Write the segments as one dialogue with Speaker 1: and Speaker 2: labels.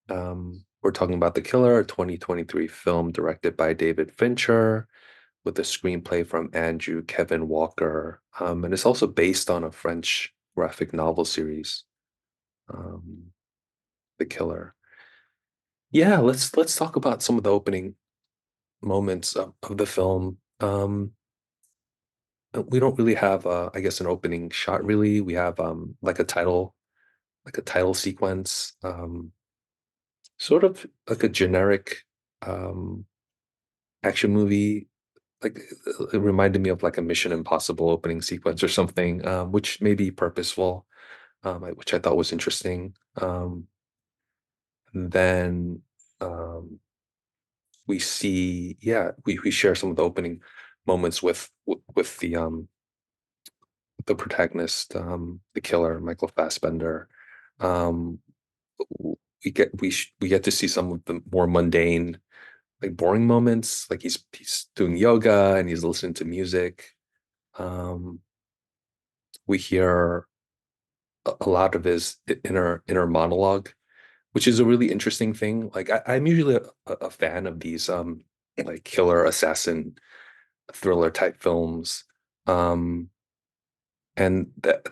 Speaker 1: We're talking about The Killer, a 2023 film directed by David Fincher with a screenplay from Andrew Kevin Walker. And it's also based on a French graphic novel series, um, The Killer. Yeah, let's talk about some of the opening moments of the film. We don't really have, I guess, an opening shot. Really, we have like a title sequence, sort of like a generic um, action movie. Like it reminded me of like a Mission Impossible opening sequence or something, which may be purposeful, which I thought was interesting. And then um, we see, yeah, we share some of the opening moments with the protagonist, the killer, Michael Fassbender. Um, we get to see some of the more mundane, like boring moments. Like he's doing yoga and he's listening to music. Um, we hear a lot of his inner monologue, which is a really interesting thing. Like I'm usually a fan of these like killer assassin thriller type films. Um, and that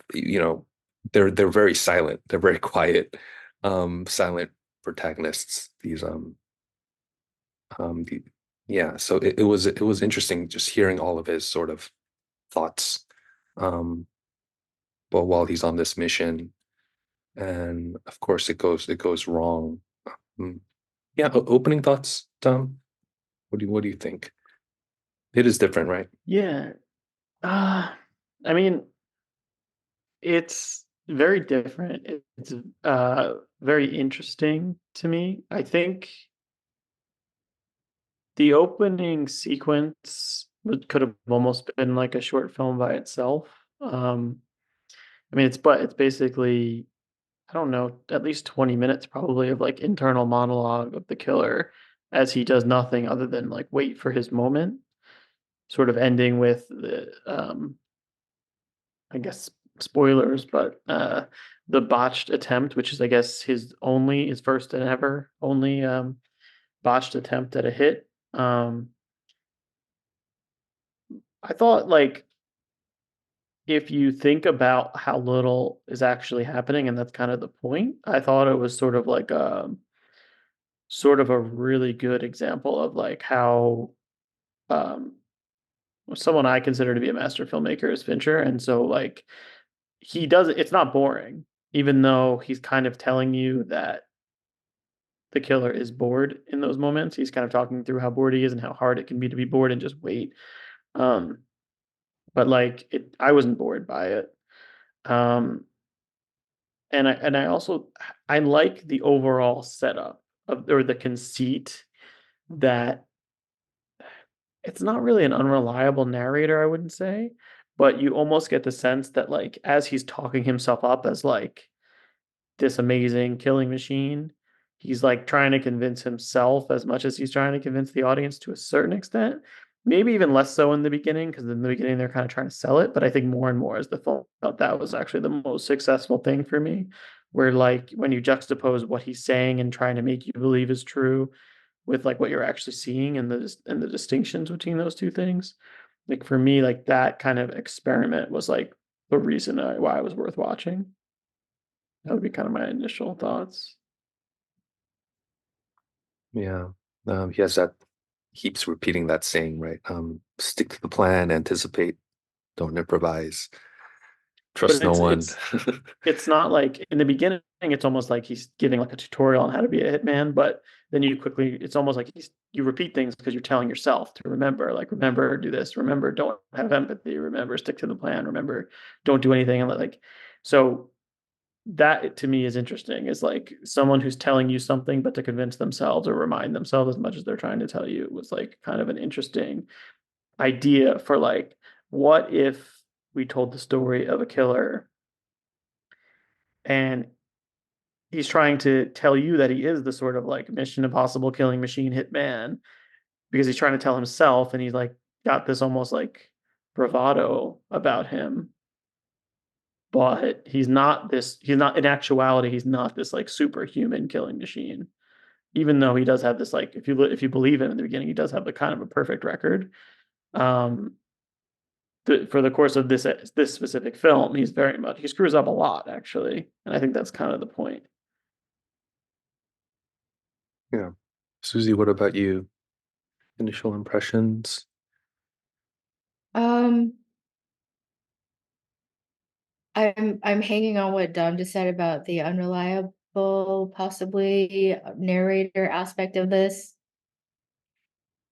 Speaker 1: they're very silent, they're very quiet, silent protagonists, these the, yeah, so it was interesting just hearing all of his sort of thoughts, um but while he's on this mission, and of course it goes wrong. Mm. Yeah, opening thoughts, Tom. What do you think? It is different, right?
Speaker 2: Yeah. Uh, I mean, it's very different. It's very interesting to me. I think the opening sequence could have almost been like a short film by itself. Um, I mean, it's basically, I don't know, at least 20 minutes probably of like internal monologue of the killer as he does nothing other than like wait for his moment, sort of ending with the I guess spoilers, but the botched attempt, which is I guess his first and ever only botched attempt at a hit. I thought like if you think about how little is actually happening, and that's kind of the point, I thought it was sort of a really good example of like how um someone I consider to be a master filmmaker is Fincher. And so like he does it's not boring, even though he's kind of telling you that the killer is bored in those moments. He's kind of talking through how bored he is and how hard it can be to be bored and just wait. Um, but like I wasn't bored by it. Um, and I also I like the overall setup of or the conceit that it's not really an unreliable narrator, I wouldn't say, but you almost get the sense that like as he's talking himself up as like this amazing killing machine, he's like trying to convince himself as much as he's trying to convince the audience to a certain extent. Maybe even less so in the beginning, because in the beginning they're kind of trying to sell it. But I think more and more as the film felt that was actually the most successful thing for me. Where like when you juxtapose what he's saying and trying to make you believe is true with like what you're actually seeing and the distinctions between those two things. Like for me, like that kind of experiment was like the reason why it was worth watching. That would be kind of my initial thoughts.
Speaker 1: Yeah. He has that, keeps repeating that saying, right? Stick to the plan, anticipate, don't improvise,
Speaker 2: But
Speaker 1: trust no one.
Speaker 2: it's not like in the beginning, it's almost like he's giving like a tutorial on how to be a hitman, but then you quickly, it's almost like you repeat things because you're telling yourself to remember, like, remember, do this, remember, don't have empathy, remember, stick to the plan, remember, don't do anything. And like, so that to me is interesting is like someone who's telling you something, but to convince themselves or remind themselves as much as they're trying to tell you was like kind of an interesting idea for like, what if we told the story of a killer and he's trying to tell you that he is the sort of like Mission Impossible killing machine hitman because he's trying to tell himself and he's like got this almost like bravado about him, but he's not in actuality he's not this like superhuman killing machine. even though he does have this like if you believe him in the beginning, he does have the kind of a perfect record. Um, for the course of this specific film, he's very much he screws up a lot actually, and I think that's kind of the point.
Speaker 1: Yeah. Susie, what about you? Initial impressions?
Speaker 3: Um, I'm hanging on what Dom just said about the unreliable, possibly narrator aspect of this.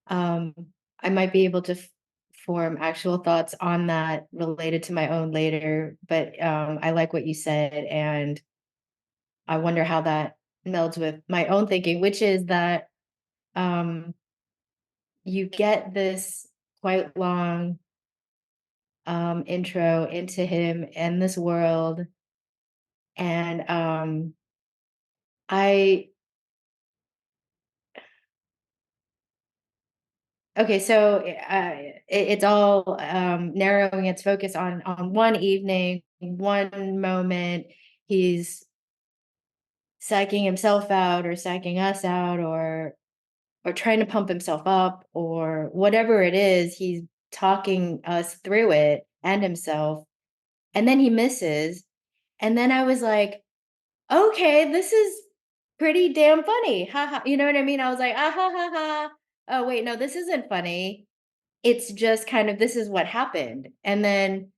Speaker 3: Um, I might be able to form actual thoughts on that related to my own later, but I like what you said, and I wonder how that melds with my own thinking, which is that um, you get this quite long intro into him and this world, and I okay, so it's all narrowing its focus on one evening, one moment. He's psyching himself out, or psyching us out, or trying to pump himself up, or whatever it is. He's talking us through it and himself, and then he misses. And then I was like, okay, this is pretty damn funny. Ha ha. You know what I mean? I was like, ah ha ha ha. Oh, wait, no, this isn't funny. It's just kind of this is what happened. And then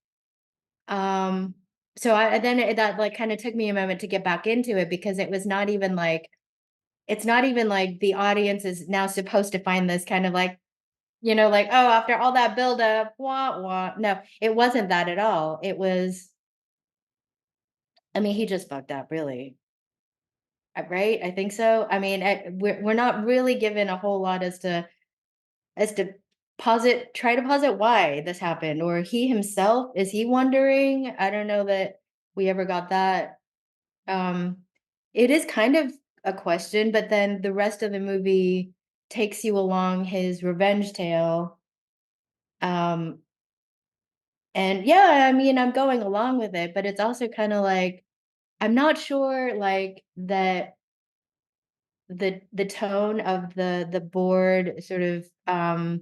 Speaker 3: um so I then that like kind of took me a moment to get back into it, because it was not even like it's not even like the audience is now supposed to find this kind of like, like, oh, after all that build up, wah wah. No, it wasn't that at all. It was, I mean, he just fucked up, really. Right? I think so. I mean, we're not really given a whole lot as to try to posit why this happened, or he himself, is he wondering? I don't know that we ever got that. Um, it is kind of a question, but then the rest of the movie takes you along his revenge tale. Um, and yeah, I mean, I'm going along with it, but it's also kind of like I'm not sure like that the tone of the board sort of a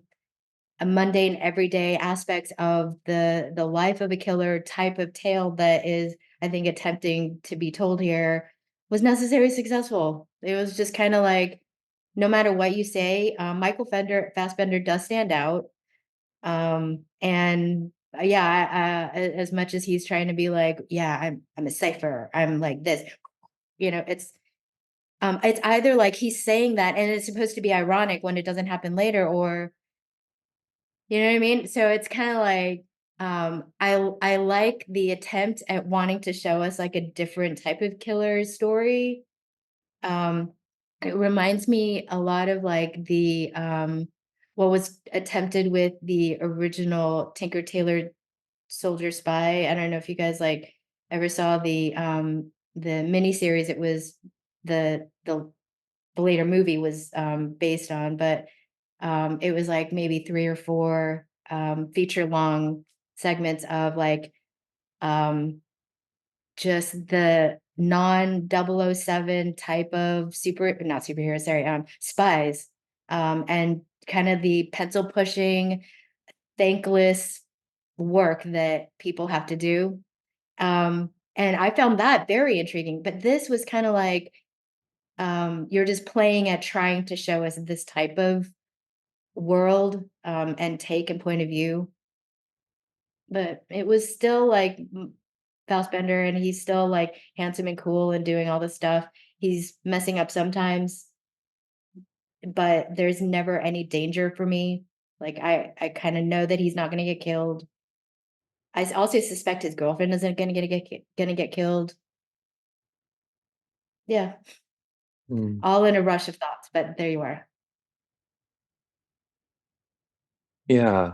Speaker 3: mundane everyday aspects of the life of a killer type of tale that is, I think, attempting to be told here was necessarily successful. It was just kind of like, no matter what you say, Michael Fassbender does stand out. And yeah, as much as he's trying to be like, yeah, I'm a cipher, I'm like this, it's either like he's saying that and it's supposed to be ironic when it doesn't happen later, or you know what I mean? So it's kind of like I like the attempt at wanting to show us like a different type of killer story. Um it reminds me a lot of like the what was attempted with the original Tinker Tailor Soldier Spy. I don't know if you guys like ever saw the miniseries it was the later movie was based on, but it was like maybe three or four feature long segments of like um, just the non 007 type of not superhero, sorry, spies, and kind of the pencil pushing, thankless work that people have to do. And I found that very intriguing. But this was kind of like you're just playing at trying to show us this type of world and take and point of view. But it was still like Fassbender, and he's still like handsome and cool and doing all this stuff. He's messing up sometimes, but there's never any danger for me. Like I kind of know that he's not going to get killed. Also suspect his girlfriend isn't going to get killed. Yeah,
Speaker 1: Mm,
Speaker 3: all in a rush of thoughts, but there you are.
Speaker 1: yeah.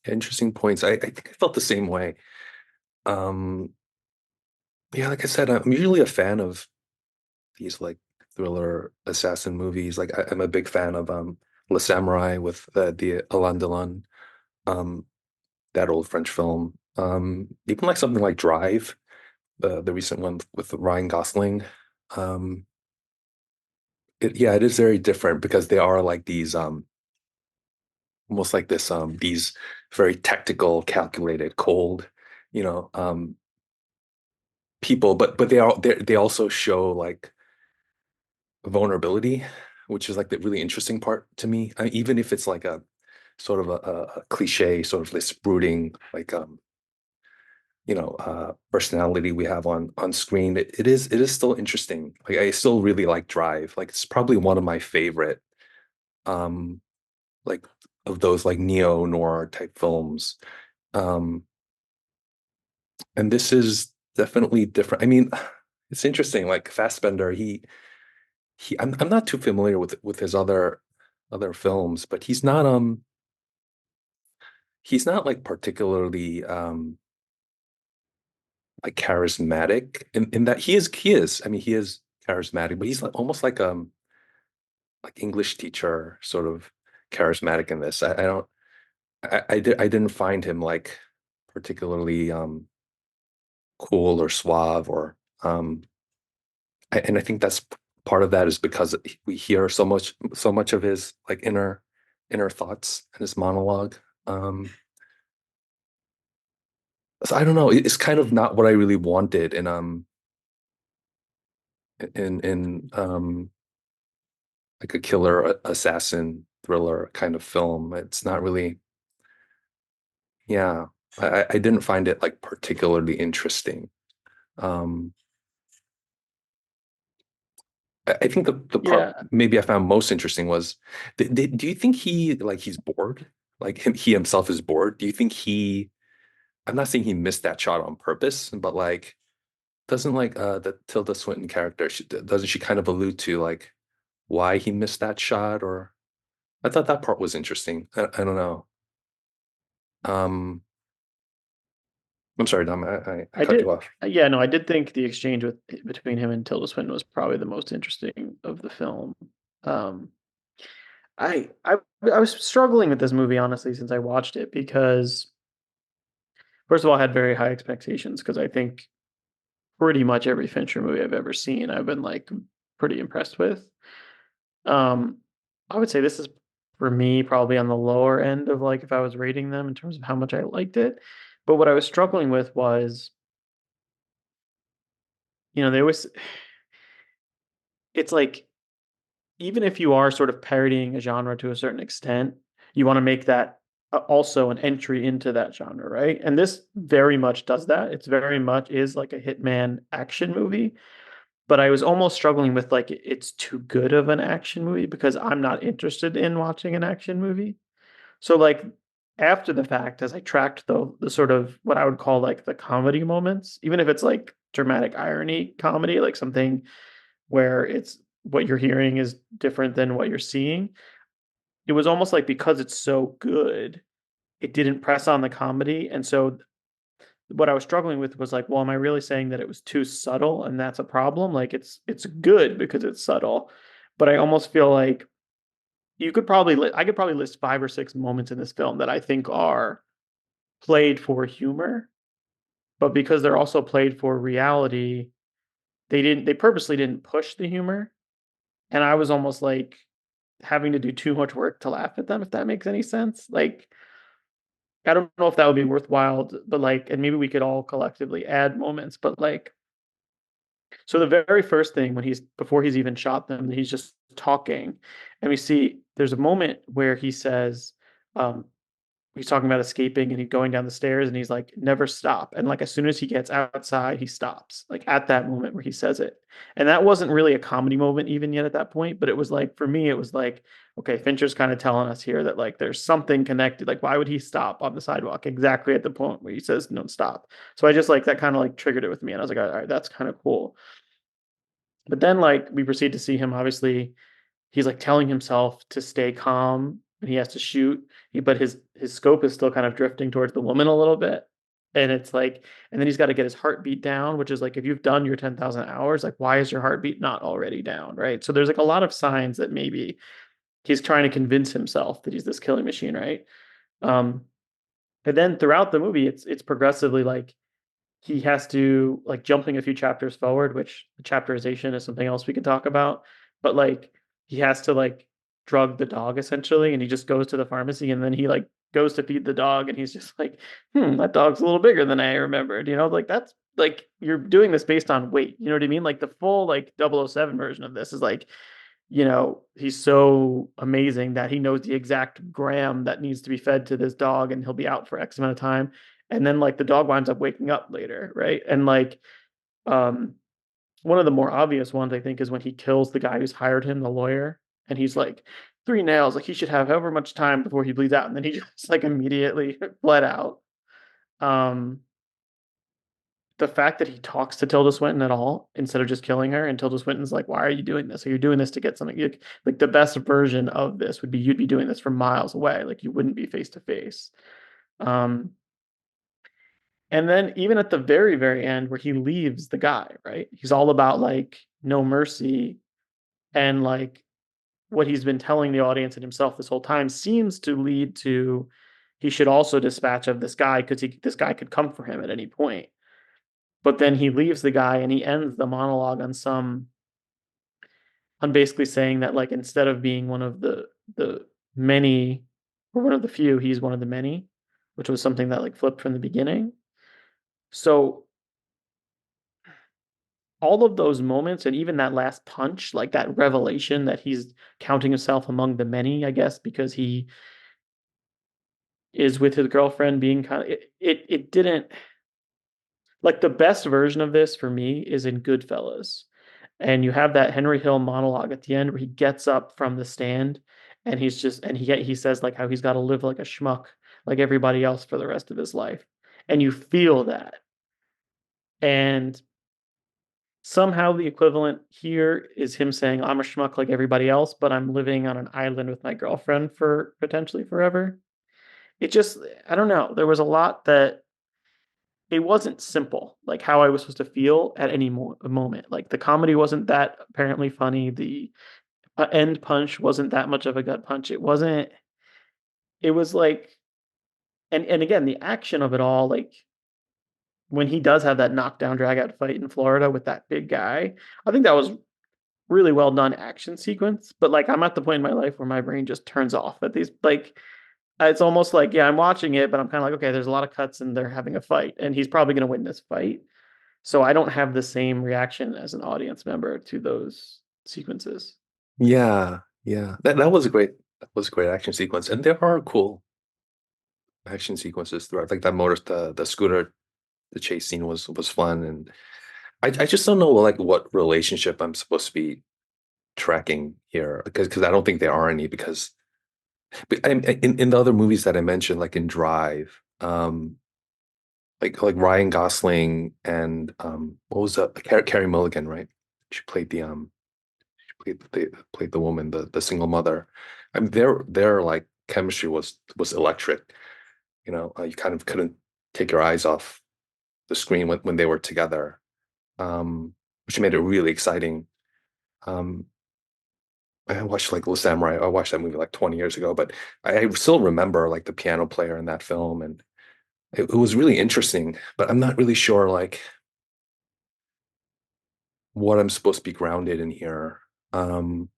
Speaker 1: Interesting points. I think I felt the same way. Um, yeah, like I said, I'm usually a fan of these like thriller assassin movies. Like I'm a big fan of Le Samurai with the Alain Delon, um, that old French film. Even like something like Drive, the recent one with Ryan Gosling. Um, yeah, it is very different because they are like these almost like this these very tactical, calculated, cold, you know, people, but they also show like vulnerability, which is like the really interesting part to me. I mean, even if it's like a sort of a cliche, sort of this brooding, like personality we have on screen, it is still interesting. Like I still really like Drive. Like it's probably one of my favorite um like of those like neo noir type films. Um and this is definitely different. I mean, it's interesting. Like Fassbender, I'm not too familiar with his other films, but he's not like particularly like charismatic in that he is. I mean, he is charismatic, but he's like almost like English teacher sort of charismatic in this. I don't I didn't find him like particularly cool or suave or and I think that's part of that is because we hear so much of his like inner thoughts and his monologue. So I don't know. It's kind of not what I really wanted in like a killer assassin thriller kind of film. It's not really, yeah. I didn't find it like particularly interesting. Um, I think the part
Speaker 2: Yeah,
Speaker 1: maybe I found most interesting was, do you think he's bored? Like he himself is bored? Do you think I'm not saying he missed that shot on purpose, but like doesn't like the Tilda Swinton character, doesn't she kind of allude to like why he missed that shot? Or I thought that part was interesting. I don't know. Um, I'm sorry, Dom, I
Speaker 2: I
Speaker 1: cut you
Speaker 2: did.
Speaker 1: off.
Speaker 2: Yeah, no, I did think the exchange between him and Tilda Swinton was probably the most interesting of the film. Um, I was struggling with this movie honestly since I watched it because first of all, I had very high expectations because I think pretty much every Fincher movie I've ever seen, I've been like pretty impressed with. Um, I would say this is for me probably on the lower end of like if I was rating them in terms of how much I liked it. But what I was struggling with was, they always it's like even if you are sort of parodying a genre to a certain extent, you want to make that also an entry into that genre, right? And this very much does that. It's very much is like a hitman action movie, but I was almost struggling with like it's too good of an action movie because I'm not interested in watching an action movie. So like after the fact, as I tracked the sort of what I would call like the comedy moments, even if it's like dramatic irony comedy, like something where it's what you're hearing is different than what you're seeing. It was almost like because it's so good, it didn't press on the comedy. And so what I was struggling with was like, well, am I really saying that it was too subtle and that's a problem? Like it's good because it's subtle, but I almost feel like I could probably list 5 or 6 moments in this film that I think are played for humor, but because they're also played for reality, they purposely didn't push the humor. And I was almost like having to do too much work to laugh at them, if that makes any sense. Like, I don't know if that would be worthwhile, but like, and maybe we could all collectively add moments, but like, so the very first thing when before he's even shot them, he's just talking, and we see there's a moment where he says, um, he's talking about escaping and he's going down the stairs and he's like, never stop. And like as soon as he gets outside, he stops. Like at that moment where he says it. And that wasn't really a comedy moment even yet at that point, but it was like for me, it was like, okay, Fincher's kind of telling us here that like there's something connected. Like, why would he stop on the sidewalk exactly at the point where he says no stop? So I just like that kind of like triggered it with me. And I was like, all right, that's kind of cool. But then like we proceed to see him obviously he's like telling himself to stay calm and he has to shoot. But his scope is still kind of drifting towards the woman a little bit. And it's like, and then he's got to get his heartbeat down, which is like if you've done your 10,000 hours, like why is your heartbeat not already down? Right. So there's like a lot of signs that maybe he's trying to convince himself that he's this killing machine, right? Um, and then throughout the movie, it's progressively like he has to like jumping a few chapters forward, which the chapterization is something else we can talk about. But like he has to like drug the dog essentially, and he just goes to the pharmacy and then he like goes to feed the dog and he's just like, that dog's a little bigger than I remembered, like that's like you're doing this based on weight, you know what I mean? Like the full like 007 version of this is like, he's so amazing that he knows the exact gram that needs to be fed to this dog and he'll be out for X amount of time. And then like the dog winds up waking up later, right? And like um one of the more obvious ones, I think, is when he kills the guy who's hired him, the lawyer, and he's like, 3 nails, like he should have however much time before he bleeds out, and then he just like immediately bled out. Um, the fact that he talks to Tilda Swinton at all instead of just killing her, and Tilda Swinton's like, "Why are you doing this? Are you doing this to get something?" Like the best version of this would be you'd be doing this from miles away, like you wouldn't be face to face. Um, and then even at the very, very end, where he leaves the guy, right? He's all about like no mercy and like what he's been telling the audience and himself this whole time seems to lead to he should also dispatch of this guy because this guy could come for him at any point. But then he leaves the guy and he ends the monologue on basically saying that like instead of being one of the many or one of the few, he's one of the many, which was something that like flipped from the beginning. So all of those moments and even that last punch, like that revelation that he's counting himself among the many, I guess, because he is with his girlfriend being kind of it didn't like the best version of this for me is in Goodfellas. And you have that Henry Hill monologue at the end where he gets up from the stand and he's just and he says like how he's got to live like a schmuck like everybody else for the rest of his life. And you feel that. And somehow the equivalent here is him saying, I'm a schmuck like everybody else, but I'm living on an island with my girlfriend for potentially forever. It just, I don't know. There was a lot that it wasn't simple, like how I was supposed to feel at any moment. Like the comedy wasn't that apparently funny. The end punch wasn't that much of a gut punch. It wasn't, it was like, and again, the action of it all, like when he does have that knockdown drag out fight in Florida with that big guy, I think that was really well done action sequence. But like I'm at the point in my life where my brain just turns off at these like it's almost like yeah I'm watching it but I'm kind of like okay there's a lot of cuts and they're having a fight and he's probably going to win this fight, so I don't have the same reaction as an audience member to those sequences.
Speaker 1: Yeah, yeah. That was a great action sequence. And there are cool action sequences throughout. Like that the scooter, the chase scene was fun. And I just don't know like what relationship I'm supposed to be tracking here because I don't think there are any because in the other movies that I mentioned, like in Drive, like Ryan Gosling and what was that? Carey Mulligan, right? She played played the woman, the single mother. I mean, their like chemistry was electric. You kind of couldn't take your eyes off the screen when they were together, which made it really exciting. Um, I watched like The Samurai. I watched that movie like 20 years ago, but I still remember like the piano player in that film, and it was really interesting. But I'm not really sure like what I'm supposed to be grounded in here. Um,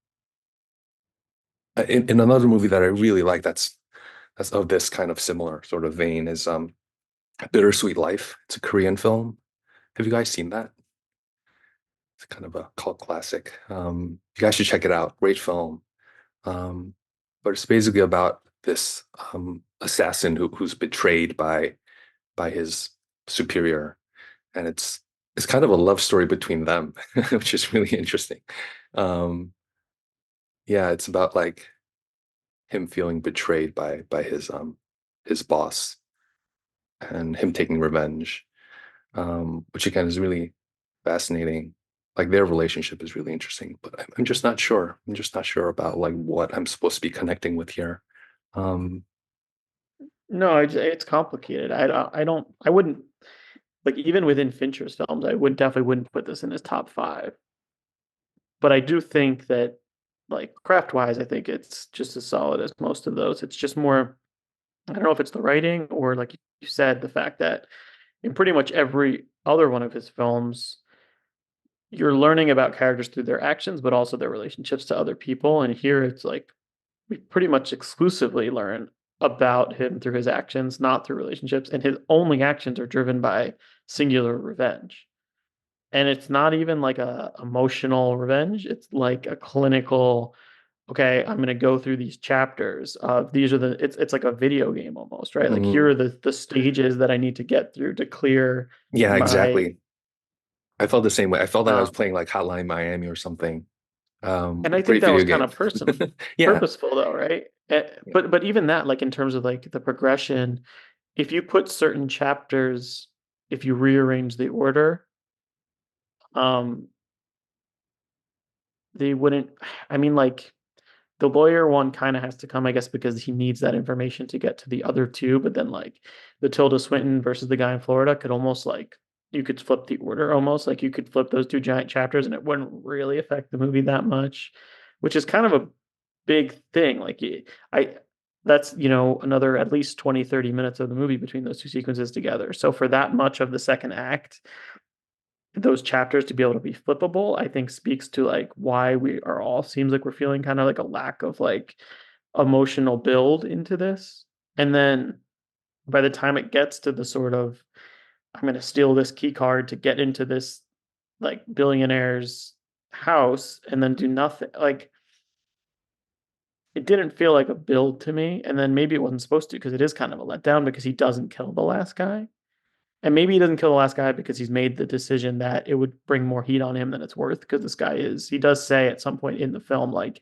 Speaker 1: in another movie that I really like that's of this kind of similar sort of vein is Bittersweet Life. It's a Korean film. Have you guys seen that? It's kind of a cult classic. You guys should check it out. Great film. Um, but it's basically about this assassin who's betrayed by his superior, and it's kind of a love story between them, which is really interesting. Um, yeah, it's about like him feeling betrayed by his boss and him taking revenge, which again is really fascinating. Like their relationship is really interesting, but I'm just not sure. I'm just not sure about like what I'm supposed to be connecting with here. Um,
Speaker 2: No, it's complicated. I wouldn't like even within Fincher's films I would definitely wouldn't put this in his top five, but I do think that like craft wise I think it's just as solid as most of those. It's just more, I don't know if it's the writing or like you said, the fact that in pretty much every other one of his films, you're learning about characters through their actions, but also their relationships to other people. And here it's like we pretty much exclusively learn about him through his actions, not through relationships, and his only actions are driven by singular revenge. And it's not even like a emotional revenge. It's like a clinical, okay, I'm going to go through these chapters of these are the it's like a video game almost, right? Like here
Speaker 1: Mm,
Speaker 2: are the stages that I need to get through to clear
Speaker 1: yeah,
Speaker 2: my
Speaker 1: exactly. I felt the same way. I felt like I was
Speaker 2: um
Speaker 1: playing like Hotline Miami or something.
Speaker 2: and I think
Speaker 1: Great
Speaker 2: that
Speaker 1: video
Speaker 2: was kind
Speaker 1: game.
Speaker 2: of person
Speaker 1: Yeah.
Speaker 2: purposeful though, right?
Speaker 1: Yeah.
Speaker 2: But even that, like in terms of like the progression, if you put certain chapters, if you rearrange the order, um, they wouldn't. I mean, like the lawyer one kind of has to come, I guess, because he needs that information to get to the other two. But then, like the Tilda Swinton versus the guy in Florida could almost like you could flip the order almost like you could flip those two giant chapters and it wouldn't really affect the movie that much, which is kind of a big thing. Like I that's, another at least 20, 30 minutes of the movie between those two sequences together. So for that much of the second act, those chapters to be able to be flippable, I think speaks to like why we are all seems like we're feeling kind of like a lack of like emotional build into this. And then by the time it gets to the sort of I'm going to steal this key card to get into this like billionaire's house and then do nothing, like it didn't feel like a build to me. And then maybe it wasn't supposed to because it is kind of a letdown because he doesn't kill the last guy. And maybe he doesn't kill the last guy because he's made the decision that it would bring more heat on him than it's worth. Because this guy he does say at some point in the film, like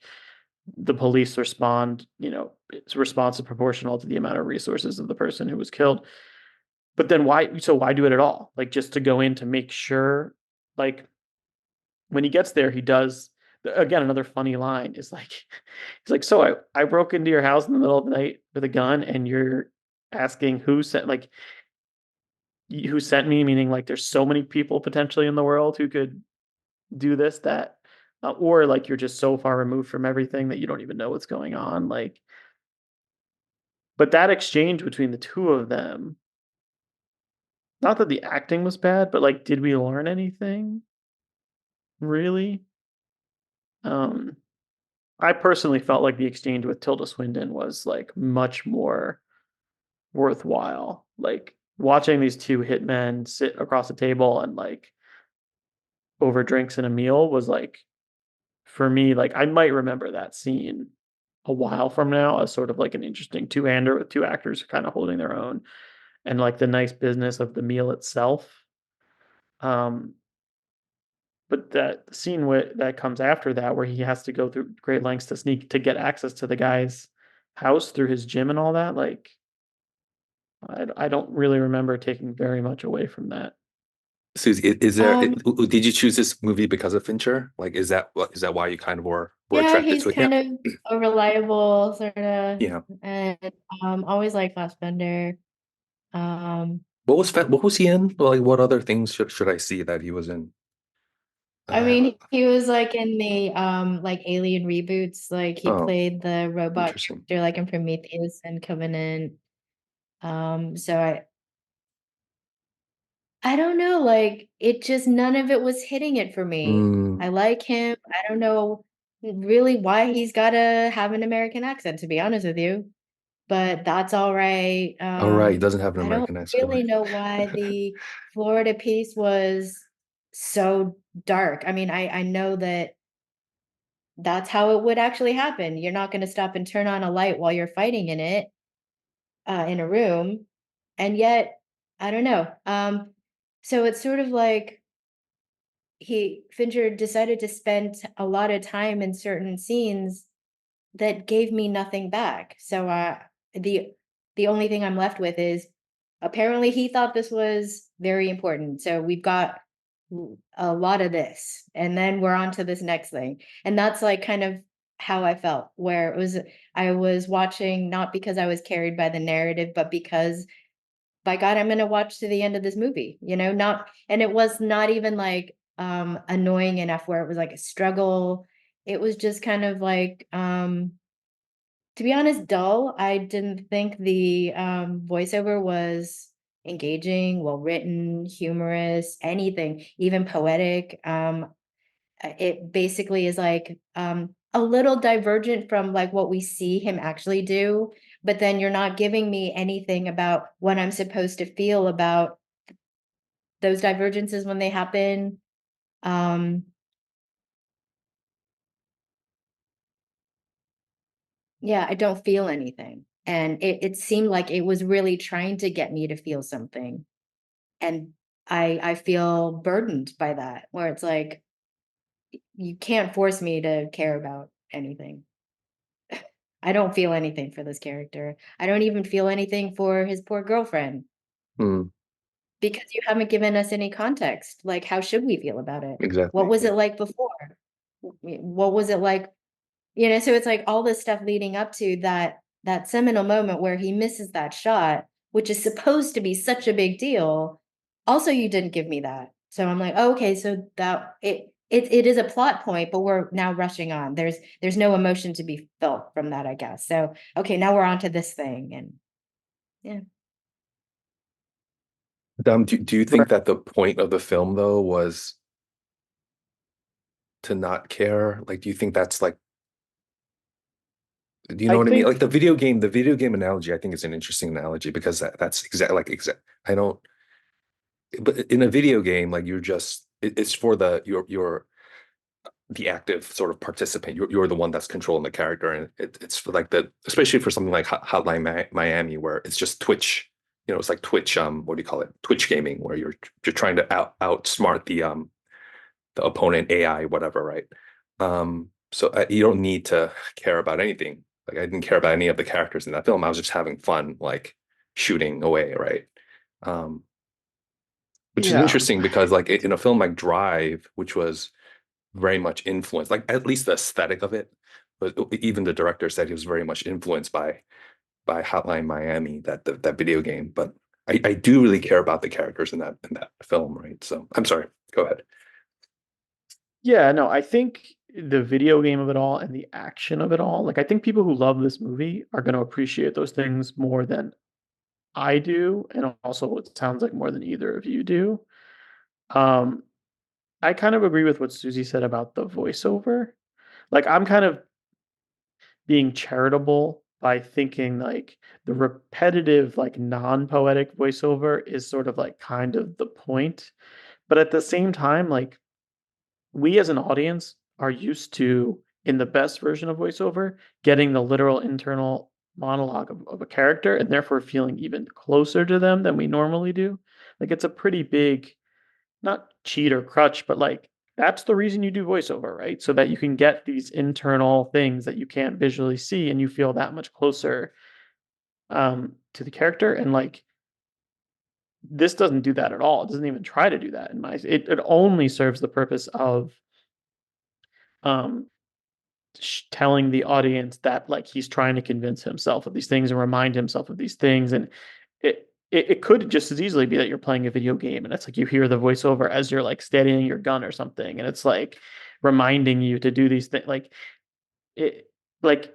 Speaker 2: the police respond, its response is proportional to the amount of resources of the person who was killed. But then why do it at all? Like just to go in to make sure, like when he gets there, he does again, another funny line is like he's like, so I broke into your house in the middle of the night with a gun and you're asking who sent me, meaning like there's so many people potentially in the world who could do this, that, or like you're just so far removed from everything that you don't even know what's going on. Like, but that exchange between the two of them, not that the acting was bad, but like, did we learn anything really? Um, I personally felt like the exchange with Tilda Swinton was like much more worthwhile. Like watching these two hitmen sit across the table and like over drinks and a meal was like for me, like I might remember that scene a while from now as sort of like an interesting two-hander with two actors kind of holding their own and like the nice business of the meal itself. Um, but that scene that comes after that, where he has to go through great lengths to sneak to get access to the guy's house through his gym and all that, like I don't really remember taking very much away from that.
Speaker 1: Susie,
Speaker 3: Um,
Speaker 1: did you choose this movie because of Fincher? Like, is that why you kind of were
Speaker 3: yeah,
Speaker 1: attracted
Speaker 3: he's
Speaker 1: to it? Yeah.
Speaker 3: kind of a reliable sort of,
Speaker 1: Yeah.
Speaker 3: and always like Fassbender.
Speaker 1: What was he in? Like, what other things should I see that he was in?
Speaker 3: I
Speaker 1: Uh,
Speaker 3: mean, he was like in the like Alien reboots, like he
Speaker 1: oh,
Speaker 3: played the robot
Speaker 1: interesting.
Speaker 3: character like in Prometheus and Covenant. So I don't know, like it just none of it was hitting it for me.
Speaker 1: Mm,
Speaker 3: I like him. I don't know really why he's gotta have an American accent, to be honest with you, but that's all right.
Speaker 1: all right, he doesn't have an
Speaker 3: I don't
Speaker 1: American accent,
Speaker 3: really
Speaker 1: right?
Speaker 3: know why the Florida piece was so dark. I mean, I know that that's how it would actually happen. You're not going to stop and turn on a light while you're fighting in it, in a room. And yet, I don't know. So it's sort of like Fincher decided to spend a lot of time in certain scenes that gave me nothing back. So the the only thing I'm left with is apparently he thought this was very important. So we've got a lot of this, and then we're on to this next thing. And that's like kind of how I felt, where I was watching not because I was carried by the narrative, but because by God, I'm gonna watch to the end of this movie, not and it was not even like annoying enough where it was like a struggle. It was just kind of like to be honest, dull. I didn't think the voiceover was engaging, well written, humorous, anything, even poetic. It basically is like a little divergent from like what we see him actually do, but then you're not giving me anything about what I'm supposed to feel about those divergences when they happen. Yeah, I don't feel anything. And it seemed like it was really trying to get me to feel something. And I feel burdened by that, where it's like, you can't force me to care about anything. I don't feel anything for this character. I don't even feel anything for his poor girlfriend
Speaker 1: Mm,
Speaker 3: because you haven't given us any context. Like, how should we feel about it? What
Speaker 1: exactly.
Speaker 3: was
Speaker 1: Yeah.
Speaker 3: it like before? What was it like? So it's like all this stuff leading up to that seminal moment where he misses that shot, which is supposed to be such a big deal. Also, you didn't give me that. So I'm like, oh, okay, so that it is a plot point, but we're now rushing on. There's no emotion to be felt from that, I guess. So okay, now we're on to this thing. And yeah.
Speaker 1: Do you think that the point of the film though was to not care? Like, do you think that's like, do you know
Speaker 2: I
Speaker 1: what I mean?
Speaker 2: think
Speaker 1: Like the video game analogy, I think is an interesting analogy because that's exact. I don't, but in a video game, like you're just, it's for you're the active sort of participant. You're the one that's controlling the character, and it's for like especially for something like Hotline Miami, where it's just Twitch. It's like Twitch. What do you call it? Twitch gaming, where you're trying to outsmart the opponent AI, whatever, right? So you don't need to care about anything. Like I didn't care about any of the characters in that film. I was just having fun, like shooting away, right? Um, which is
Speaker 2: yeah.
Speaker 1: interesting because like in a film like Drive, which was very much influenced, like at least the aesthetic of it, but even the director said he was very much influenced by Hotline Miami, that video game. But I do really care about the characters in that film, right? So I'm sorry. Go ahead.
Speaker 2: Yeah, no, I think the video game of it all and the action of it all, like I think people who love this movie are going to appreciate those things more than I do, and also it sounds like more than either of you do. Um, I kind of agree with what Susie said about the voiceover. Like I'm kind of being charitable by thinking like the repetitive, like non-poetic voiceover is sort of like kind of the point. But at the same time, like we as an audience are used to, in the best version of voiceover, getting the literal internal monologue of a character and therefore feeling even closer to them than we normally do. Like it's a pretty big, not cheat or crutch, but like that's the reason you do voiceover, right? So that you can get these internal things that you can't visually see and you feel that much closer to the character. And like this doesn't do that at all. It doesn't even try to do that in my it only serves the purpose of um telling the audience that like he's trying to convince himself of these things and remind himself of these things. And it could just as easily be that you're playing a video game and it's like you hear the voiceover as you're like steadying your gun or something and it's like reminding you to do these things. It like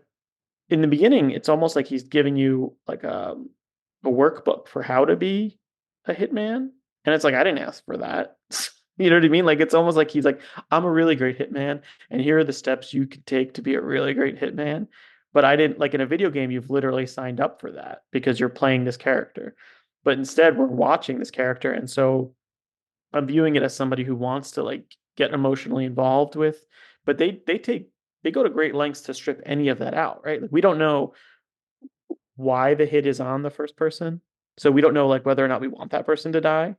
Speaker 2: in the beginning it's almost like he's giving you like a workbook for how to be a hitman, and it's like I didn't ask for that. You know what I mean? Like it's almost like he's like, I'm a really great hitman, and here are the steps you could take to be a really great hitman. But I didn't, like in a video game, you've literally signed up for that because you're playing this character. But instead, we're watching this character, and so I'm viewing it as somebody who wants to like get emotionally involved with, but they go to great lengths to strip any of that out, right? Like we don't know why the hit is on the first person. So we don't know like whether or not we want that person to die.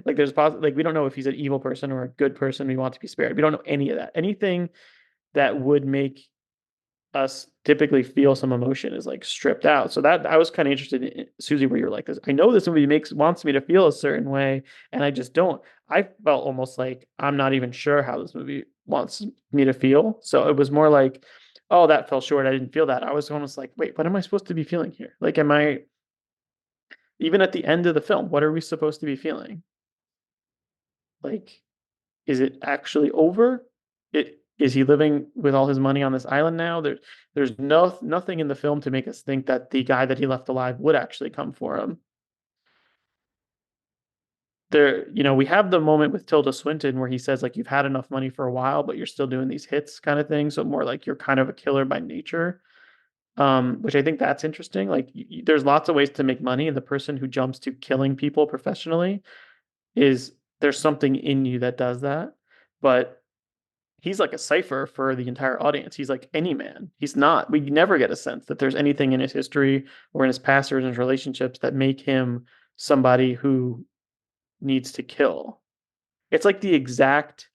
Speaker 2: Like like we don't know if he's an evil person or a good person we want to be spared. We don't know any of that. Anything that would make us typically feel some emotion is like stripped out. So that I was kind of interested in Susie, where you're like this. I know this movie wants me to feel a certain way, and I just don't. I felt almost like I'm not even sure how this movie wants me to feel. So it was more like, oh, that fell short. I didn't feel that. I was almost like, wait, what am I supposed to be feeling here? Like, am I even at the end of the film? What are we supposed to be feeling? Like, is it actually over? Is he living with all his money on this island now? There's nothing in the film to make us think that the guy that he left alive would actually come for him. there, we have the moment with Tilda Swinton where he says like you've had enough money for a while, but you're still doing these hits kind of thing. So more like you're kind of a killer by nature. Which I think that's interesting. Like there's lots of ways to make money, and the person who jumps to killing people professionally is there's something in you that does that. But he's like a cipher for the entire audience. He's like any man. He's not. We never get a sense that there's anything in his history or in his past or in his relationships that make him somebody who needs to kill. It's like the exact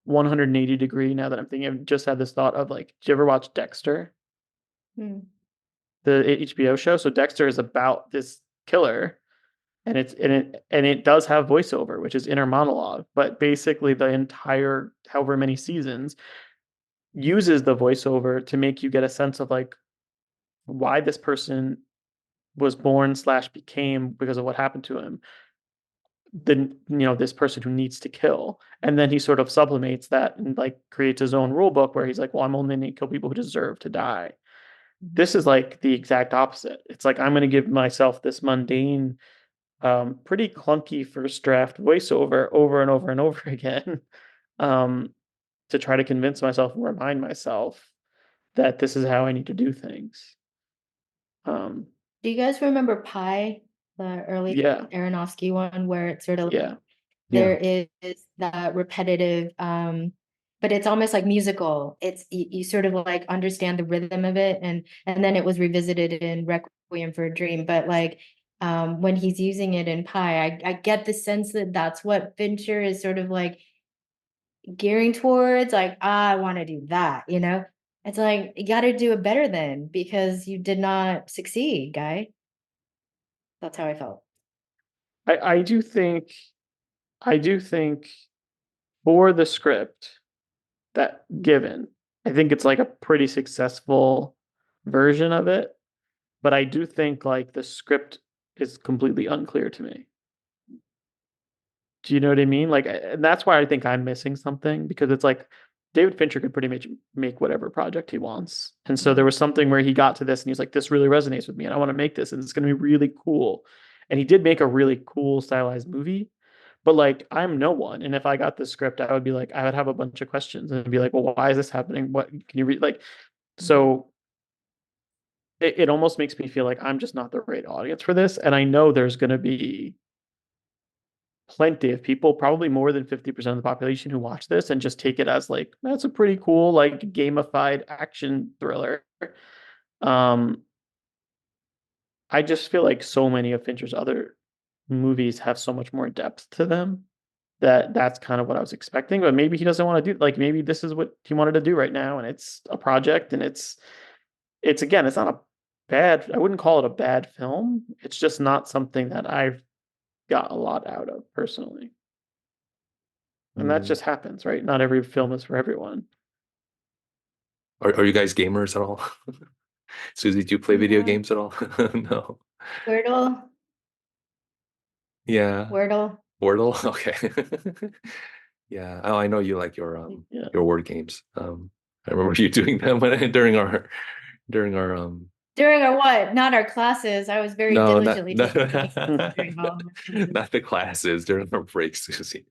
Speaker 2: 180 degree. Now that I'm thinking, I've just had this thought of like, did you ever watch Dexter, the HBO show? So Dexter is about this killer, and it does have voiceover, which is inner monologue, but basically the entire however many seasons uses the voiceover to make you get a sense of like why this person was born slash became because of what happened to him, this person who needs to kill. And then he sort of sublimates that and like creates his own rule book where he's like, well, I'm only going to kill people who deserve to die. This is like the exact opposite. It's like I'm going to give myself this mundane, pretty clunky first draft voiceover over and over and over again, to try to convince myself and remind myself that this is how I need to do things.
Speaker 3: Do you guys remember Pi, the early
Speaker 2: Yeah.
Speaker 3: Aronofsky one, where it's sort of
Speaker 2: Yeah.
Speaker 3: there is that repetitive, but it's almost like musical. It's you sort of like understand the rhythm of it, and then it was revisited in Requiem for a Dream. But like when he's using it in Pi, I get the sense that that's what Fincher is sort of like gearing towards. Like, I want to do that, It's like you got to do it better then because you did not succeed, guy. That's how I felt.
Speaker 2: I do think for the script that given, I think it's like a pretty successful version of it. But I do think like the script is completely unclear to me. Do you know what I mean? Like, and that's why I think I'm missing something, because it's like David Fincher could pretty much make whatever project he wants. And so there was something where he got to this and he was like, this really resonates with me and I want to make this and it's going to be really cool. And he did make a really cool stylized movie. But like, I'm no one. And if I got this script, I would be like, I would have a bunch of questions and I'd be like, well, why is this happening? What can you read? Like, so it almost makes me feel like I'm just not the right audience for this. And I know there's going to be plenty of people, probably more than 50% of the population, who watch this and just take it as like, that's a pretty cool, like gamified action thriller. Um, I just feel like so many of Fincher's other movies have so much more depth to them that that's kind of what I was expecting. But maybe he doesn't want to do, like, maybe this is what he wanted to do right now, and it's a project, and it's again, it's not a bad, I wouldn't call it a bad film. It's just not something that I've got a lot out of personally. And that just happens, right? Not every film is for everyone.
Speaker 1: Are you guys gamers at all? Susie, do you play video games at all? No.
Speaker 3: Wordle.
Speaker 1: Yeah.
Speaker 3: Wordle.
Speaker 1: Wordle? Okay. Yeah. Oh, I know you like your word games. I remember you doing them during our
Speaker 3: during our what? Not our classes. I was very diligently
Speaker 1: during not the classes, during our breaks, Susie.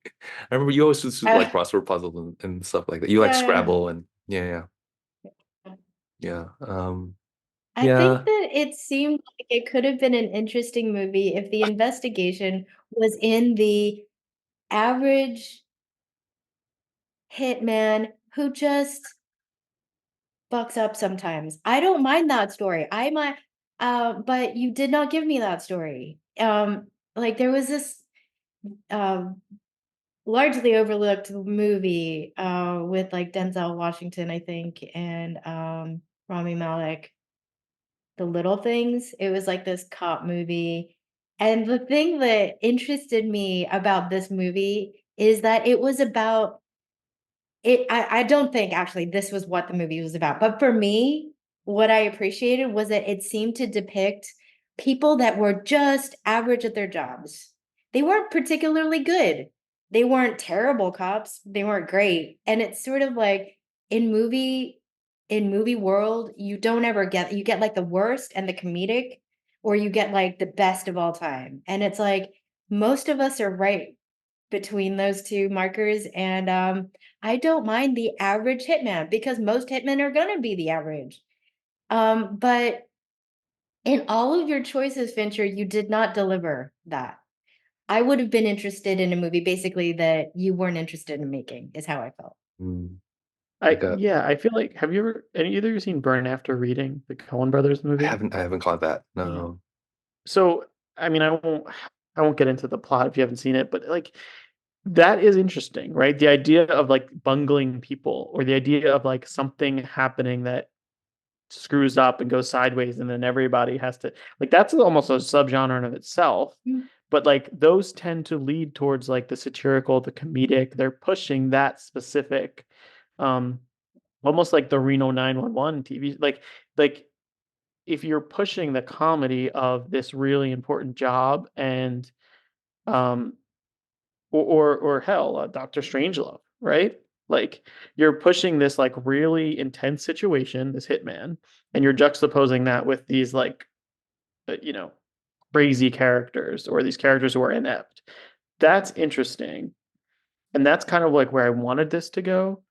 Speaker 1: I remember you always do like crossword puzzles and stuff like that. You like Scrabble and yeah.
Speaker 3: I think that it seemed like it could have been an interesting movie if the investigation was in the average hitman who just fucks up sometimes. I don't mind that story. I might, but you did not give me that story. Like there was this largely overlooked movie with like Denzel Washington, I think, and Rami Malek, The Little Things. It was like this cop movie. And the thing that interested me about this movie is that it was about it. I don't think actually this was what the movie was about. But for me, what I appreciated was that it seemed to depict people that were just average at their jobs. They weren't particularly good. They weren't terrible cops. They weren't great. And it's sort of like in movie world, you don't ever you get like the worst and the comedic, or you get like the best of all time. And it's like most of us are right between those two markers. And I don't mind the average hitman because most hitmen are going to be the average. But in all of your choices, Fincher, you did not deliver that. I would have been interested in a movie basically that you weren't interested in making, is how I felt.
Speaker 1: Mm,
Speaker 2: I
Speaker 1: like a,
Speaker 2: yeah, I feel like have you ever any either of you seen Burn After Reading, the Coen Brothers movie?
Speaker 1: I haven't caught that.
Speaker 3: Yeah.
Speaker 1: No.
Speaker 2: So I mean I won't get into the plot if you haven't seen it, but like that is interesting, right? The idea of like bungling people or the idea of like something happening that screws up and goes sideways and then everybody has to like that's almost a subgenre in of itself.
Speaker 3: Mm.
Speaker 2: But like those tend to lead towards like the satirical, the comedic. They're pushing that specific um almost like the Reno 911 TV like if you're pushing the comedy of this really important job and um or hell, Doctor Strangelove, right? Like you're pushing this like really intense situation, this hitman, and you're juxtaposing that with these like you know crazy characters or these characters who are inept. That's interesting, and that's kind of like where I wanted this to go,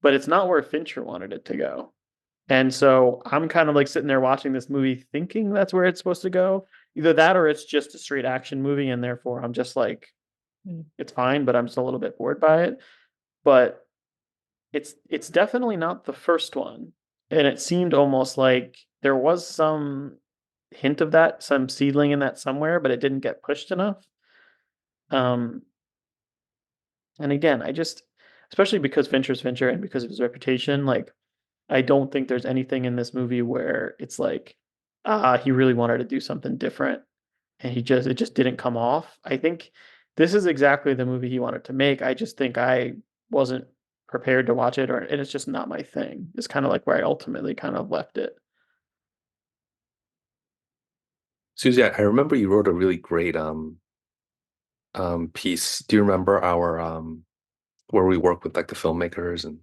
Speaker 2: but it's not where Fincher wanted it to go. And so I'm kind of like sitting there watching this movie thinking that's where it's supposed to go. Either that or it's just a straight action movie, and therefore I'm just like,
Speaker 3: Mm.
Speaker 2: it's fine, but I'm still a little bit bored by it. But it's definitely not the first one. And it seemed almost like there was some hint of that, some seedling in that somewhere, but it didn't get pushed enough. Um, and again, I just, especially because Fincher's Fincher and because of his reputation, like I don't think there's anything in this movie where it's like, he really wanted to do something different and it just didn't come off. I think this is exactly the movie he wanted to make. I just think I wasn't prepared to watch it and it's just not my thing. It's kind of like where I ultimately kind of left it.
Speaker 1: Susie, I remember you wrote a really great piece. Do you remember our where we work with like the filmmakers, and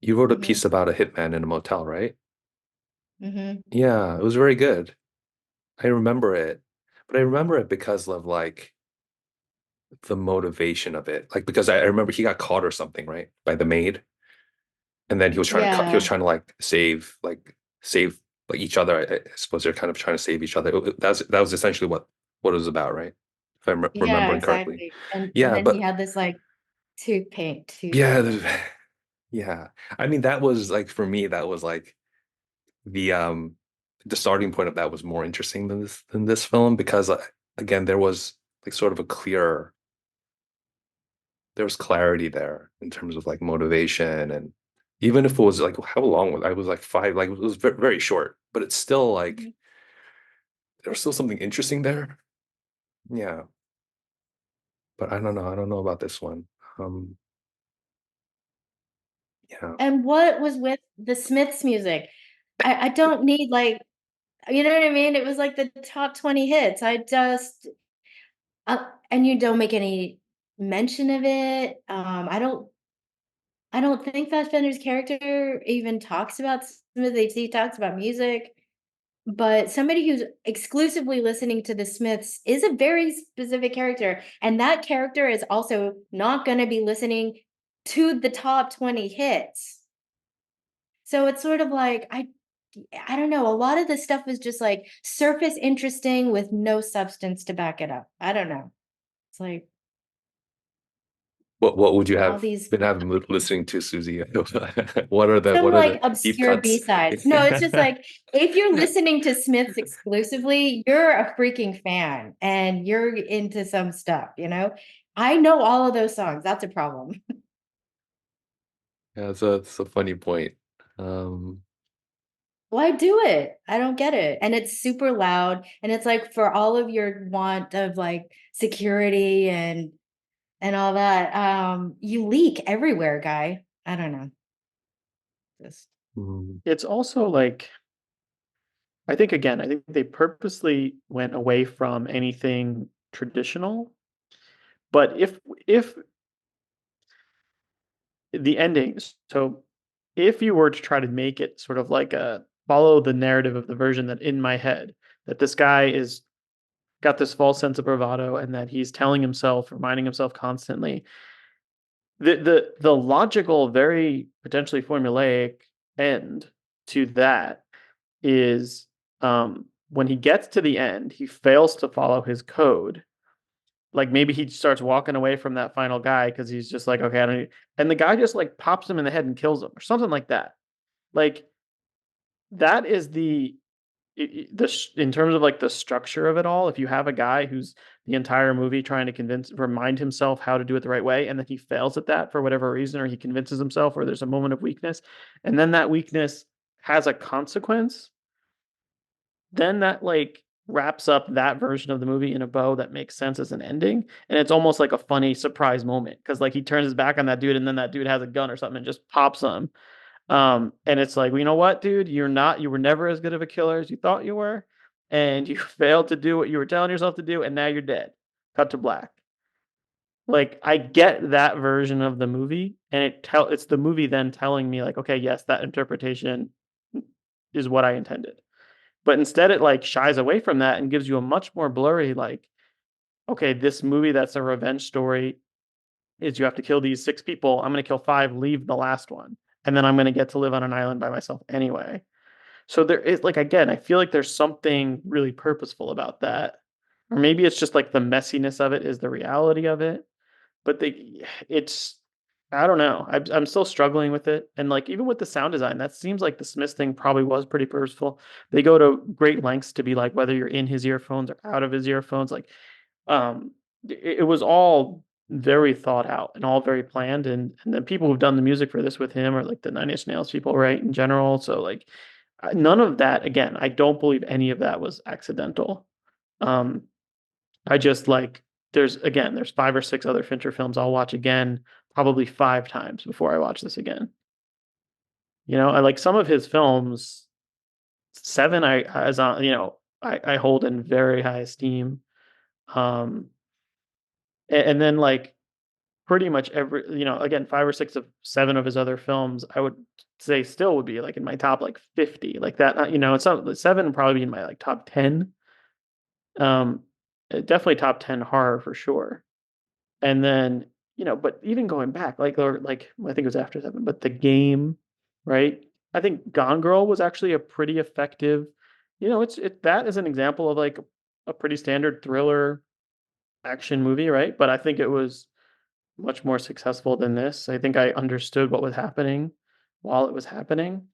Speaker 1: you wrote a
Speaker 3: Mm-hmm.
Speaker 1: piece about a hitman in a motel, right?
Speaker 3: Mm-hmm.
Speaker 1: Yeah, it was very good. I remember it, but I remember it because of like the motivation of it. Like because I remember he got caught or something, right? By the maid. And then he was
Speaker 3: Yeah.
Speaker 1: trying to like save like each other. I suppose they're kind of trying to save each other. That was essentially what it was about, right? If I'm
Speaker 3: Yeah,
Speaker 1: remembering correctly.
Speaker 3: exactly. And
Speaker 1: Yeah,
Speaker 3: then he
Speaker 1: but
Speaker 3: had this like tooth
Speaker 1: yeah,
Speaker 3: thing.
Speaker 1: yeah. I mean, that was like for me, that was like the um the starting point of that was more interesting than this film because again, there was like sort of a clear there was clarity there in terms of like motivation, and even if it was like how long was I was like five, like it was very short, but it's still like
Speaker 3: Mhm.
Speaker 1: there was still something interesting there. Yeah, but I don't know about this one. um yeah.
Speaker 3: And what was with the Smiths music? I don't need like, you know what I mean? It was like the top 20 hits. I just and you don't make any mention of it. I don't think Fassbender's character even talks about Smiths. He talks about music, but somebody who's exclusively listening to the Smiths is a very specific character, and that character is also not going to be listening to the top 20 hits. So it's sort of like I don't know, a lot of the stuff is just like surface interesting with no substance to back it up. I don't know. It's like
Speaker 1: What would you
Speaker 3: all
Speaker 1: have
Speaker 3: these
Speaker 1: been having listening to, Susie?
Speaker 3: some
Speaker 1: what are
Speaker 3: like
Speaker 1: the deep
Speaker 3: obscure
Speaker 1: cuts?
Speaker 3: B-sides. No, it's just like if you're listening to Smiths exclusively, you're a freaking fan and you're into some stuff, you know? I know all of those songs. That's a problem.
Speaker 1: Yeah, it's a funny point. um
Speaker 3: Why do it? I don't get it. And it's super loud. And it's like for all of your want of like security and all that, you leak everywhere, guy. I don't know. Just
Speaker 1: mm,
Speaker 2: It's also like I think again, I think they purposely went away from anything traditional. But if the endings, so if you were to try to make it sort of like a follow the narrative of the version that in my head, that this guy is got this false sense of bravado and that he's telling himself, reminding himself constantly. The logical, very potentially formulaic end to that is when he gets to the end, he fails to follow his code. Like maybe he starts walking away from that final guy because he's just like, okay, I don't need, and the guy just like pops him in the head and kills him or something like that. Like that is in terms of like the structure of it all. If you have a guy who's the entire movie trying to remind himself how to do it the right way, and then he fails at that for whatever reason, or he convinces himself, or there's a moment of weakness, and then that weakness has a consequence, then that like wraps up that version of the movie in a bow that makes sense as an ending. And it's almost like a funny surprise moment because like he turns his back on that dude and then that dude has a gun or something and just pops him. And it's like, well, you know what, dude, you were never as good of a killer as you thought you were, and you failed to do what you were telling yourself to do, and now you're dead. Cut to black. Like I get that version of the movie, and it's the movie then telling me like, okay, yes, that interpretation is what I intended. But instead it like shies away from that and gives you a much more blurry, like, okay, this movie that's a revenge story is you have to kill these 6 people. I'm going to kill 5, leave the last one. And then I'm going to get to live on an island by myself anyway. So there is like, again, I feel like there's something really purposeful about that. Or maybe it's just like the messiness of it is the reality of it. But it's, I don't know. I'm still struggling with it. And like, even with the sound design, that seems like the Smiths thing probably was pretty purposeful. They go to great lengths to be like, whether you're in his earphones or out of his earphones, like, um, it was all very thought out and all very planned. And the people who've done the music for this with him are like the Nine Inch Nails people, right? In general. So like, none of that, again, I don't believe any of that was accidental. Um, I just like there's 5 or 6 other Fincher films I'll watch again, probably 5 times before I watch this again. I like some of his films. Seven, I as on I hold in very high esteem. Um, and then like pretty much every again 5 or 6 of 7 of his other films, I would say still would be like in my top like 50 like that. It's not 7 would probably be in my like top 10. Um, definitely top 10 horror for sure. And then, but even going back, like, or like, I think it was after 7, but The Game, right? I think Gone Girl was actually a pretty effective, that is an example of like a pretty standard thriller action movie, right? But I think it was much more successful than this. I think I understood what was happening while it was happening.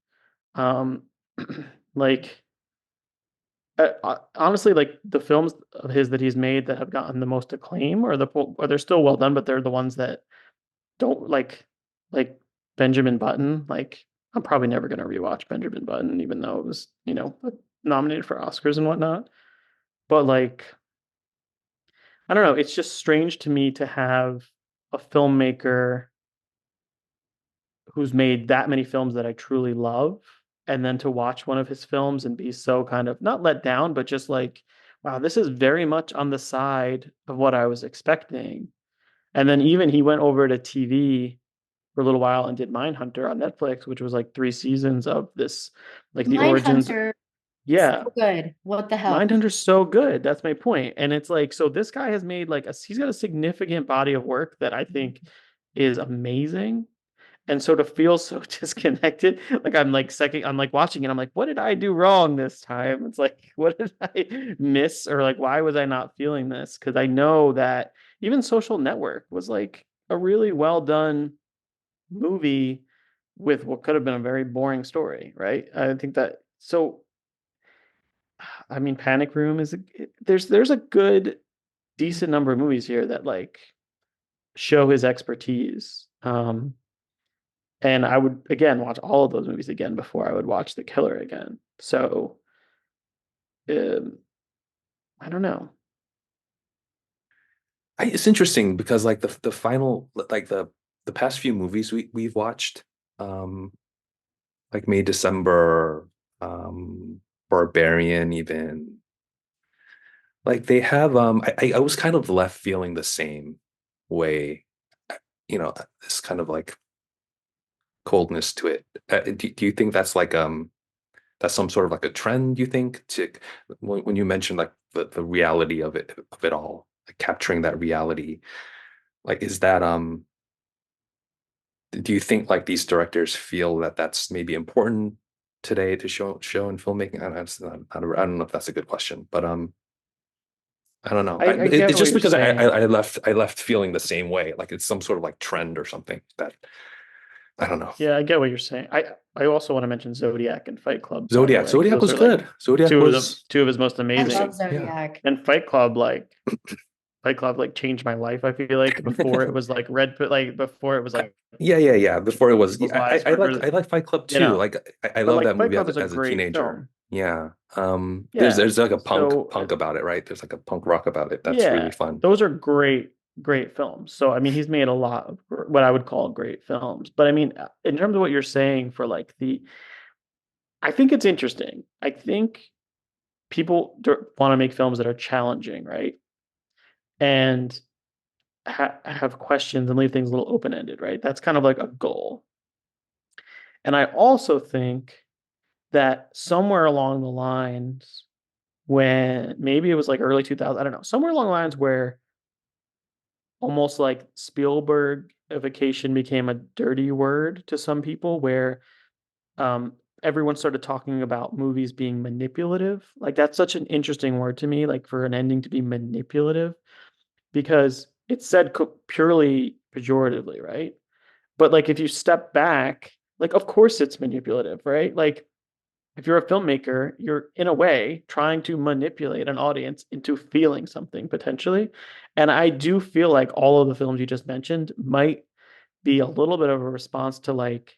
Speaker 2: Um, like, honestly, like the films of his that he's made that have gotten the most acclaim or they're still well done, but they're the ones that don't like Benjamin Button. Like I'm probably never gonna rewatch Benjamin Button, even though it was, nominated for Oscars and whatnot. But like, I don't know, it's just strange to me to have a filmmaker who's made that many films that I truly love, and then to watch one of his films and be so kind of not let down, but just like, wow, this is very much on the side of what I was expecting. And then even he went over to TV for a little while and did Mindhunter on Netflix, which was like 3 seasons of this, like the origins.
Speaker 3: Mindhunter, so
Speaker 2: Yeah,
Speaker 3: good. What the hell?
Speaker 2: Mindhunter's so good. That's my point. And it's like, so this guy has made like he's got a significant body of work that I think is amazing. And so to feel so disconnected, like I'm like watching it, I'm like, what did I do wrong this time? It's like, what did I miss? Or like, why was I not feeling this? Because I know that even Social Network was like a really well done movie with what could have been a very boring story, right? I think that so I mean Panic Room there's a good decent number of movies here that like show his expertise. And I would again watch all of those movies again before I would watch The Killer again. So um, I don't know.
Speaker 1: It's interesting because like the final like the past few movies we've watched, um, like May December, Barbarian, even like they have I was kind of left feeling the same way, this kind of like coldness to it. Do you think that's like that's some sort of like a trend, you think, to when you mentioned like the reality of it all, like capturing that reality, like is that do you think like these directors feel that that's maybe important today to show in filmmaking? I don't know if that's a good question, but I don't know.
Speaker 2: I get
Speaker 1: It's
Speaker 2: what
Speaker 1: just
Speaker 2: you're
Speaker 1: because
Speaker 2: saying.
Speaker 1: I left feeling the same way, like it's some sort of like trend or something that I don't know.
Speaker 2: Yeah, I get what you're saying. I also want to mention Zodiac and Fight Club, by the
Speaker 1: Zodiac.
Speaker 2: way.
Speaker 1: Zodiac
Speaker 2: Those
Speaker 1: was
Speaker 2: are like
Speaker 1: good. Zodiac was
Speaker 2: two of his most
Speaker 3: I love
Speaker 2: amazing.
Speaker 1: yeah.
Speaker 3: Zodiac.
Speaker 2: And Fight Club like changed my life. I feel like before it was like before it was like
Speaker 1: Yeah. Before it was,
Speaker 2: people's
Speaker 1: yeah,
Speaker 2: lives for
Speaker 1: I like Fight Club
Speaker 2: you
Speaker 1: too.
Speaker 2: know.
Speaker 1: Like I
Speaker 2: But
Speaker 1: love
Speaker 2: like
Speaker 1: that
Speaker 2: Fight
Speaker 1: movie
Speaker 2: Club is a
Speaker 1: as a
Speaker 2: great
Speaker 1: teenager.
Speaker 2: film.
Speaker 1: Yeah.
Speaker 2: Yeah.
Speaker 1: There's like a punk
Speaker 2: So
Speaker 1: about it, right? There's like a punk rock about it. That's really
Speaker 2: yeah,
Speaker 1: fun.
Speaker 2: those are great films. So I mean, he's made a lot of what I would call great films. But I mean, in terms of what you're saying for like I think it's interesting. I think people want to make films that are challenging, right? And have questions and leave things a little open-ended, right? That's kind of like a goal. And I also think that somewhere along the lines, when maybe it was like early 2000s, I don't know, somewhere along the lines where almost like Spielbergification became a dirty word to some people, where um, everyone started talking about movies being manipulative. Like that's such an interesting word to me, like for an ending to be manipulative, because it's said purely pejoratively, right? But like if you step back, like of course it's manipulative, right? Like if you're a filmmaker, you're in a way trying to manipulate an audience into feeling something potentially. And I do feel like all of the films you just mentioned might be a little bit of a response to like,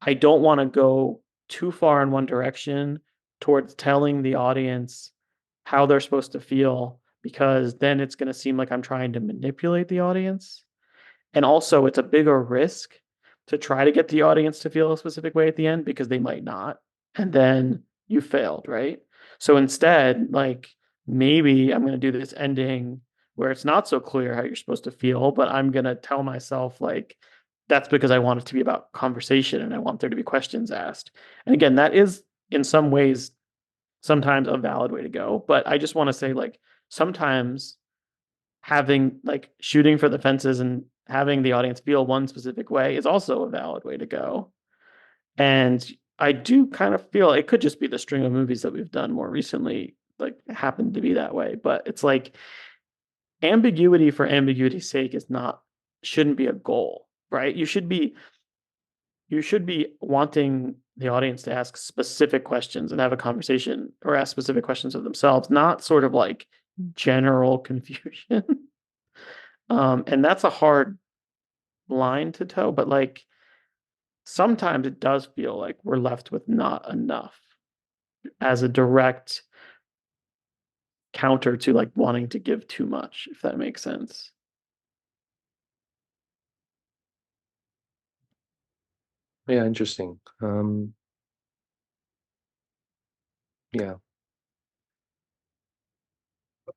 Speaker 2: I don't want to go too far in one direction towards telling the audience how they're supposed to feel, because then it's going to seem like I'm trying to manipulate the audience. And also, it's a bigger risk to try to get the audience to feel a specific way at the end because they might not. And then you failed, right? So instead, like maybe I'm going to do this ending where it's not so clear how you're supposed to feel, but I'm going to tell myself, like, that's because I want it to be about conversation and I want there to be questions asked. And again, that is in some ways sometimes a valid way to go. But I just want to say, like, sometimes having like shooting for the fences and having the audience feel one specific way is also a valid way to go. And I do kind of feel it could just be the string of movies that we've done more recently, like happen to be that way. But it's like ambiguity for ambiguity's sake is not shouldn't be a goal, right? You should be wanting the audience to ask specific questions and have a conversation or ask specific questions of themselves, not sort of like general confusion. And that's a hard line to toe, but like sometimes it does feel like we're left with not enough as a direct counter to like wanting to give too much, if that makes sense.
Speaker 1: Yeah, interesting. Yeah.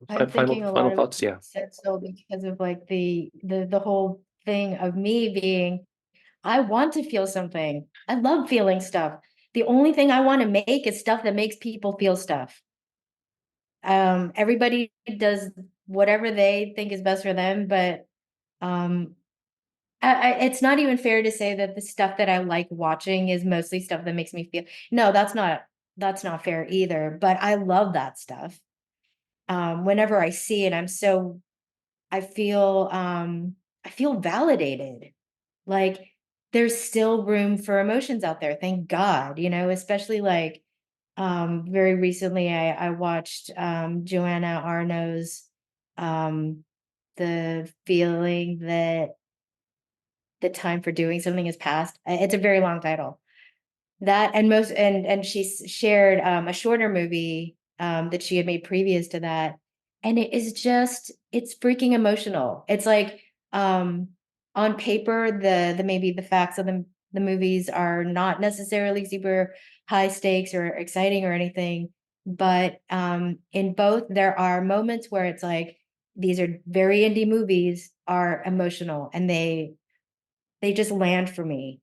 Speaker 3: I'm thinking a
Speaker 1: Final
Speaker 3: lot of
Speaker 1: thoughts. Yeah.
Speaker 3: said so because of like the whole thing of me being, I want to feel something. I love feeling stuff. The only thing I want to make is stuff that makes people feel stuff. Everybody does whatever they think is best for them, but um it's not even fair to say that the stuff that I like watching is mostly stuff that makes me feel. No, that's not fair either, but I love that stuff. Whenever I see it, I feel I feel validated. Like there's still room for emotions out there, thank God, especially like very recently I watched Joanna Arno's um The Feeling That the Time for Doing Something Is Past. It's a very long title. That and most and she shared a shorter movie that she had made previous to that, and it's freaking emotional. It's like on paper the maybe the facts of the movies are not necessarily super high stakes or exciting or anything, but in both there are moments where it's like these are very indie movies are emotional and they just land for me.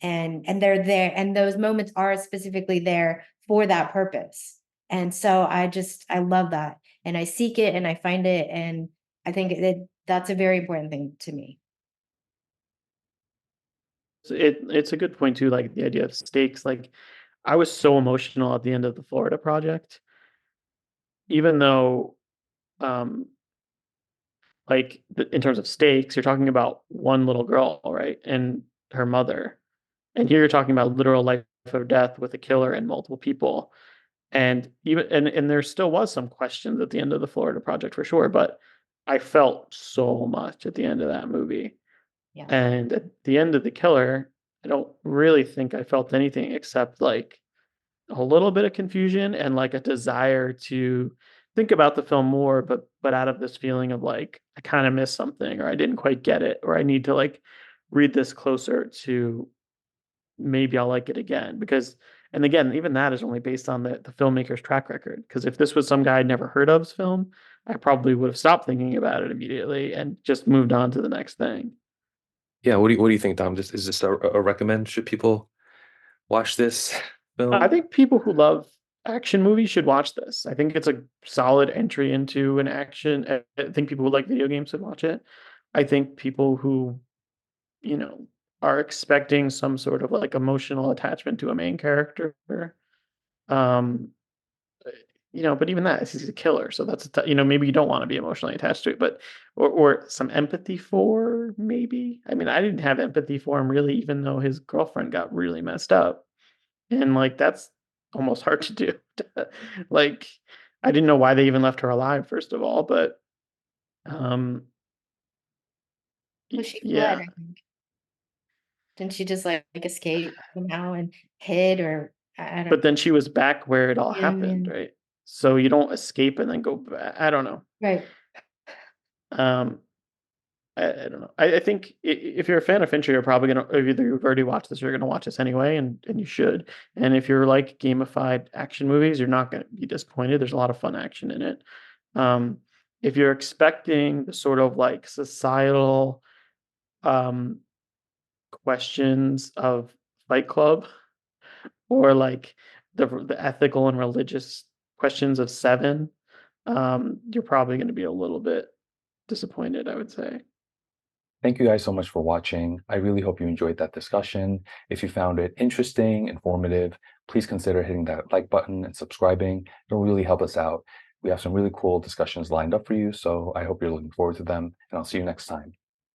Speaker 3: and they're there, and those moments are specifically there for that purpose. And so I love that, and I seek it and I find it, and I think that's a very important thing to me.
Speaker 2: It's a good point too, like the idea of stakes. Like I was so emotional at the end of the Florida project, even though um like in terms of stakes, you're talking about one little girl, right? And her mother. And here you're talking about literal life or death with a killer and multiple people. And even and there still was some questions at the end of the Florida project for sure, but I felt so much at the end of that movie.
Speaker 3: Yeah.
Speaker 2: And at the end of The Killer, I don't really think I felt anything except like a little bit of confusion and like a desire to think about the film more, but out of this feeling of like I kind of missed something, or I didn't quite get it, or I need to like read this closer to maybe I'll like it again. Because and again, even that is only based on the filmmaker's track record. Because if this was some guy I'd never heard of's film, I probably would have stopped thinking about it immediately and just moved on to the next thing.
Speaker 1: Yeah, what do you think, Dom? Is this a recommend? Should people watch this
Speaker 2: I
Speaker 1: film?
Speaker 2: think people who love action movies should watch this. I think it's a solid entry into an action. I think people who like video games should watch it. I think people who, you know, are expecting some sort of like emotional attachment to a main character, um, but even that, he's a killer, so that's maybe you don't want to be emotionally attached to it, but or some empathy for maybe. I mean, I didn't have empathy for him really, even though his girlfriend got really messed up. And like that's almost hard to do. Like I didn't know why they even left her alive, first of all, but um
Speaker 3: Well, she fled,
Speaker 2: yeah.
Speaker 3: I think. Didn't she just like escape somehow and hid, or I don't.
Speaker 2: But then she was back where it all
Speaker 3: Yeah,
Speaker 2: happened,
Speaker 3: yeah.
Speaker 2: right? So you don't escape and then go back. I don't know.
Speaker 3: Right.
Speaker 2: Um I don't know. I think if you're a fan of Fincher, you're probably gonna either you've already watched this or you're gonna watch this anyway, and you should. And if you're like gamified action movies, you're not gonna be disappointed. There's a lot of fun action in it. Um, if you're expecting the sort of like societal um questions of Fight Club, or like the ethical and religious questions of Seven, you're probably gonna be a little bit disappointed, I would say.
Speaker 4: Thank you guys so much for watching. I really hope you enjoyed that discussion. If you found it interesting, informative, please consider hitting that like button and subscribing. It'll really help us out. We have some really cool discussions lined up for you, so I hope you're looking forward to them, and I'll see you next time.